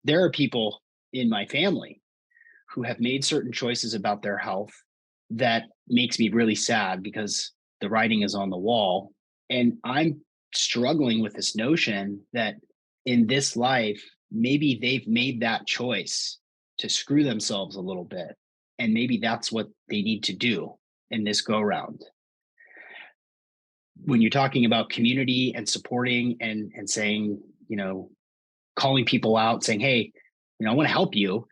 there are people in my family who have made certain choices about their health that makes me really sad because the writing is on the wall. And I'm struggling with this notion that in this life, maybe they've made that choice to screw themselves a little bit. And maybe that's what they need to do in this go round. When you're talking about community and supporting and saying, calling people out, saying, hey, I want to help you,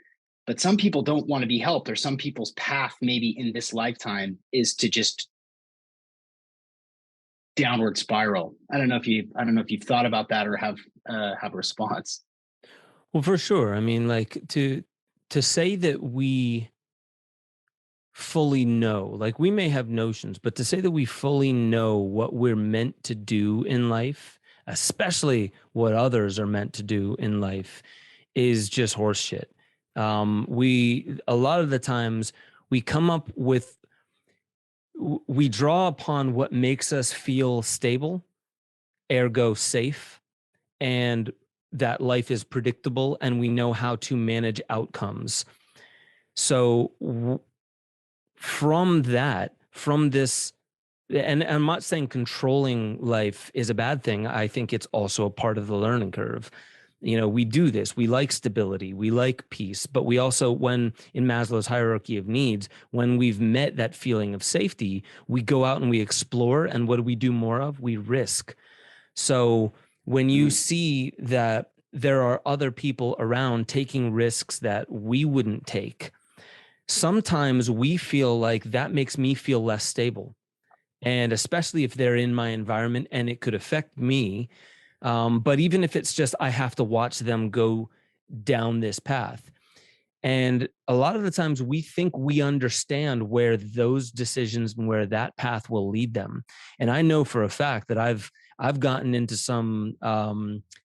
but some people don't want to be helped, or some people's path maybe in this lifetime is to just downward spiral. I don't know if you've thought about that or have a response. Well, for sure. I mean, like to say that we fully know, like we may have notions, but to say that we fully know what we're meant to do in life, especially what others are meant to do in life, is just horseshit. We a lot of the times we come up with we draw upon what makes us feel stable, ergo safe, and that life is predictable and we know how to manage outcomes. So from that, from this, and I'm not saying controlling life is a bad thing. I think it's also a part of the learning curve. We do this. We like stability. We like peace. But we also, when in Maslow's hierarchy of needs, when we've met that feeling of safety, we go out and we explore. And what do we do more of? We risk. So when you Mm. see that there are other people around taking risks that we wouldn't take, sometimes we feel like that makes me feel less stable. And especially if they're in my environment and it could affect me. But even if it's just, I have to watch them go down this path. And a lot of the times we think we understand where those decisions and where that path will lead them. And I know for a fact that I've gotten into some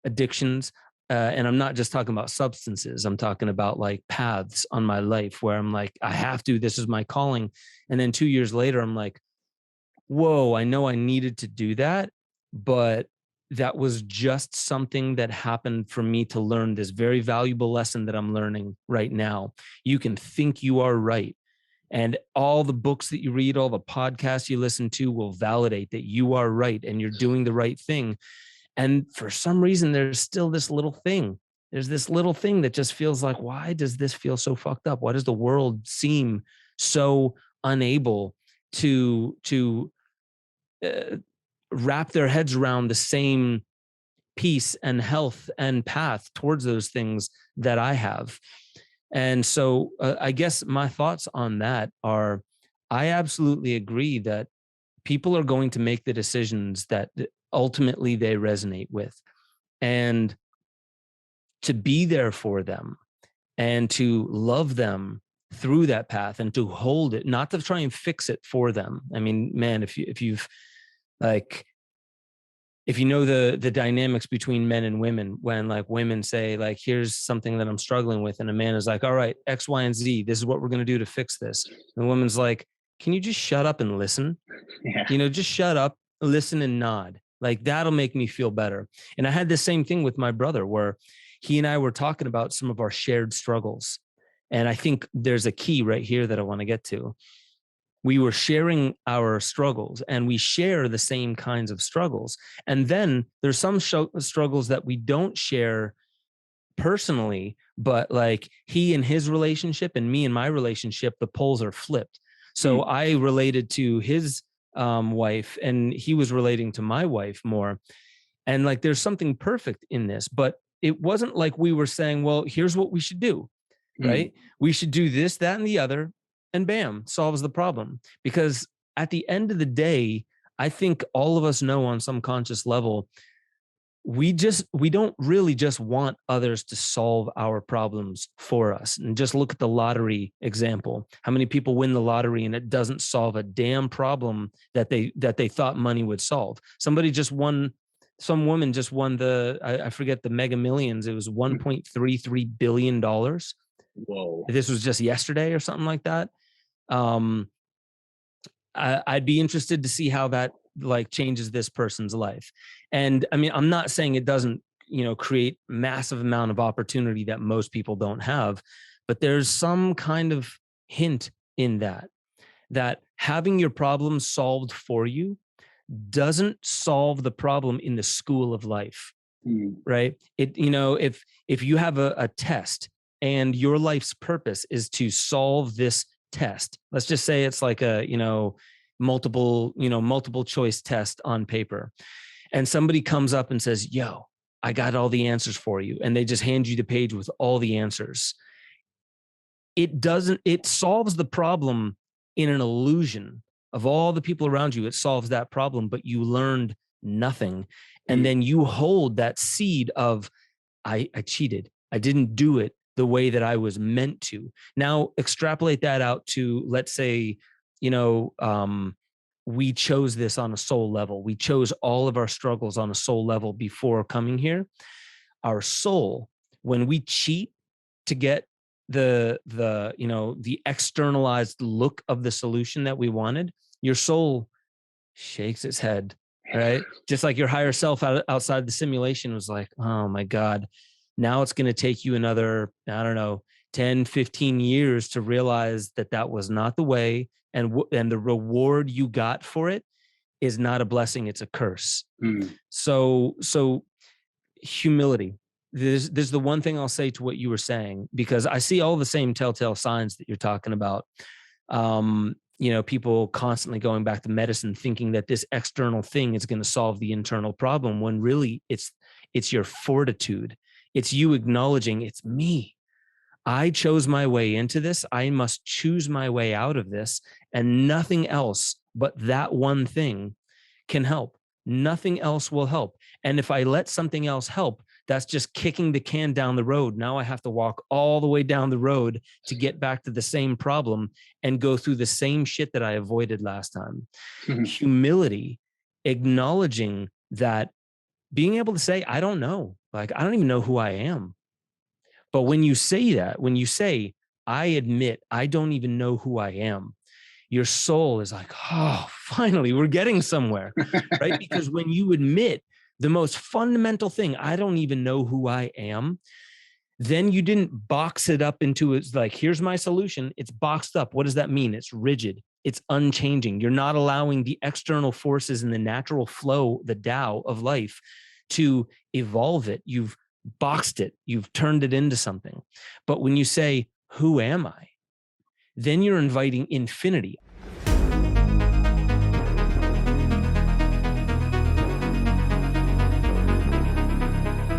addictions, and I'm not just talking about substances. I'm talking about like paths on my life where I'm like, I have to. This is my calling. And then 2 years later, I'm like, whoa, I know I needed to do that, but that was just something that happened for me to learn this very valuable lesson that I'm learning right now. You can think you are right. And all the books that you read, all the podcasts you listen to will validate that you are right and you're doing the right thing. And for some reason, there's still this little thing. There's this little thing that just feels like, why does this feel so fucked up? Why does the world seem so unable to uh, wrap their heads around the same peace and health and path towards those things that I have? And so I guess my thoughts on that are I absolutely agree that people are going to make the decisions that ultimately they resonate with. And to be there for them and to love them through that path and to hold it, not to try and fix it for them. I mean, man, if you've like if you know the dynamics between men and women, when like women say like, here's something that I'm struggling with, and a man is like, all right, X, Y, and Z, this is what we're going to do to fix this, and the woman's like, can you just shut up and listen? Yeah. Just shut up, listen, and nod. Like that'll make me feel better. And I had the same thing with my brother where he and I were talking about some of our shared struggles, and I think there's a key right here that I want to get to. We were sharing our struggles and we share the same kinds of struggles. And then there's some struggles that we don't share personally, but like he and his relationship and me and my relationship, the poles are flipped. So Mm. I related to his wife and he was relating to my wife more. And like there's something perfect in this, but it wasn't like we were saying, well, here's what we should do, Mm. right? We should do this, that, and the other, and bam, solves the problem. Because at the end of the day, I think all of us know on some conscious level, we don't really just want others to solve our problems for us. And just look at the lottery example. How many people win the lottery and it doesn't solve a damn problem that they thought money would solve? Somebody just won some woman just won I forget the mega millions. It was $1.33 billion. Whoa. This was just yesterday or something like that. Um, I'd be interested to see how that like changes this person's life. And I mean, I'm not saying it doesn't create massive amount of opportunity that most people don't have. But there's some kind of hint in that having your problems solved for you doesn't solve the problem in the school of life, Mm. right? If you have a test and your life's purpose is to solve this test, let's just say it's like a multiple choice test on paper, and somebody comes up and says, yo, I got all the answers for you, and they just hand you the page with all the answers. It solves the problem in an illusion of all the people around you. It solves that problem, but you learned nothing. And then you hold that seed of, I cheated. I didn't do it the way that I was meant to. Now extrapolate that out to, let's say, we chose this on a soul level. We chose all of our struggles on a soul level before coming here. Our soul, when we cheat to get the externalized look of the solution that we wanted, your soul shakes its head, right? Just like your higher self outside the simulation was like, oh my God, now it's going to take you another, I don't know, 10, 15 years to realize that that was not the way. And the reward you got for it is not a blessing, it's a curse. Mm. So humility. There's the one thing I'll say to what you were saying, because I see all the same telltale signs that you're talking about. People constantly going back to medicine, thinking that this external thing is going to solve the internal problem, when really it's your fortitude. It's you acknowledging, it's me. I chose my way into this. I must choose my way out of this, and nothing else but that one thing can help. Nothing else will help. And if I let something else help, that's just kicking the can down the road. Now I have to walk all the way down the road to get back to the same problem and go through the same shit that I avoided last time. Mm-hmm. Humility, acknowledging that, being able to say, I don't know. Like, I don't even know who I am. But when you say that, when you say, I admit I don't even know who I am, your soul is like, oh, finally, we're getting somewhere, right? Because when you admit the most fundamental thing, I don't even know who I am, then you didn't box it up into, it's like, here's my solution. It's boxed up. What does that mean? It's rigid. It's unchanging. You're not allowing the external forces in the natural flow, the Tao of life, to evolve it. You've boxed it. You've turned it into something. But when you say, who am I? Then you're inviting infinity.